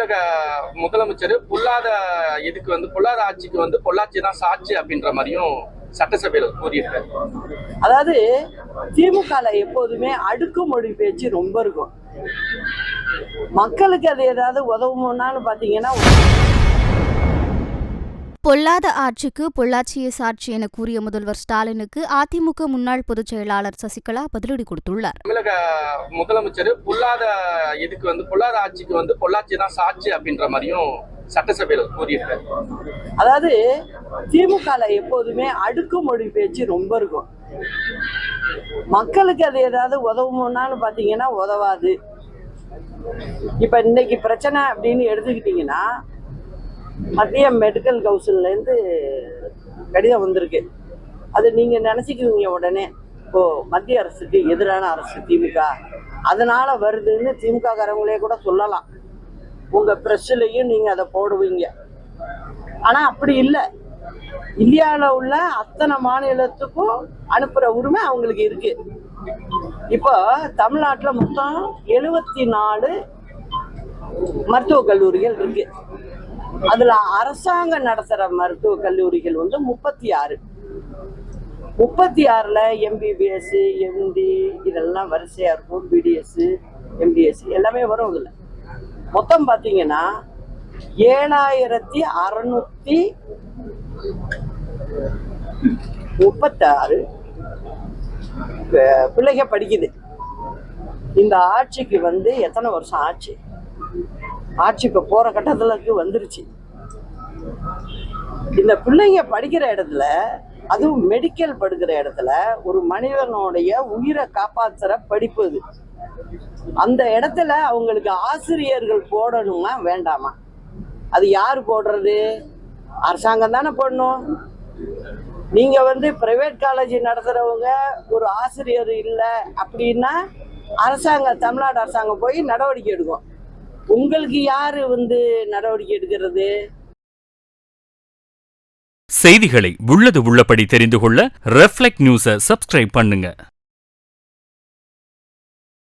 தமிழக முதலமைச்சர் பொல்லாத ஆட்சிக்கு பொள்ளாச்சி தான் சாட்சி அப்படின்ற மாதிரியும் சட்டசபையில் கூறியிருக்காரு. அதாவது திமுகல எப்போதுமே அடுக்குமொழி பேச்சு ரொம்ப இருக்கும். மக்களுக்கு அது ஏதாவது உதவுமான்னு பாத்தீங்கன்னா, பொல்லாத ஆட்சிக்கு பொள்ளாச்சியை சாட்சி என கூறிய முதல்வர் ஸ்டாலினுக்கு அதிமுக முன்னாள் பொதுச் செயலாளர் சசிகலா பதிலடி கொடுத்துள்ளார். தமிழக முதலமைச்சர் பொல்லாத ஆட்சிக்கு பொள்ளாச்சி தான் சாட்சி அப்படின்ற மாதிரியும் சட்டசபையில் கூறியிருக்காரு. அதாவது திமுகல எப்போதுமே அடுக்குமொழி பேச்சு ரொம்ப இருக்கும். மக்களுக்கு அது ஏதாவது உதவுமான்னு பாத்தீங்கன்னா உதவாது. இப்ப இன்னைக்கு பிரச்சனை அப்படின்னு எடுத்துக்கிட்டீங்கன்னா, மத்திய மெடிக்கல் கவுன்சில்ல இருந்து கடிதம் வந்திருக்கு. அது நீங்க நினைச்சுக்குவீங்க உடனே, ஓ மத்திய அரசுக்கு எதிரான அரசு திமுக, அதனால வருதுன்னு திமுக காரங்களே கூட சொல்லலாம். உங்க பிரஸ்லயும் நீங்க அதை போடுவீங்க. ஆனா அப்படி இல்லை. இந்தியாவில் உள்ள அத்தனை மாநிலத்துக்கும் அனுப்புற உரிமை அவங்களுக்கு இருக்கு. இப்போ தமிழ்நாட்டில் மொத்தம் 74 மருத்துவக் கல்லூரிகள் இருக்கு. அதுல அரசாங்கம் நடத்துற மருத்துவக் கல்லூரிகள் 36ல MBBS, MD இதெல்லாம் வரிசையா இருக்கும். BDS, MDS எல்லாமே வரும். இதுல மொத்தம் பாத்தீங்கன்னா 7636 பிள்ளைங்க படிக்குது. இந்த ஆட்சிக்கு எத்தனை வருஷம் ஆச்சு? ஆட்சி இப்ப போற கட்டத்துக்கு வந்துருச்சு. இந்த பிள்ளைங்க படிக்கிற இடத்துல, அதுவும் மெடிக்கல் படிக்கிற இடத்துல, ஒரு மனிதனுடைய உயிரை காப்பாத்துற படிப்பு அது. அந்த இடத்துல அவங்களுக்கு ஆசிரியர்கள் போடணுமா வேண்டாமா? அது யாரு போடுறது? அரசாங்கம் தானே போடணும். நீங்க பிரைவேட் காலேஜ் நடத்துறவங்க ஒரு ஆசிரியர் இல்லை அப்படின்னா தமிழ்நாடு அரசாங்கம் போய் நடவடிக்கை எடுக்கும். உங்களுக்கு யாரு நடவடிக்கை எடுக்கிறது? செய்திகளை உள்ளது உள்ளபடி தெரிந்து கொள்ள ரெஃப்ளெக்ட் நியூஸை சப்ஸ்கிரைப் பண்ணுங்க.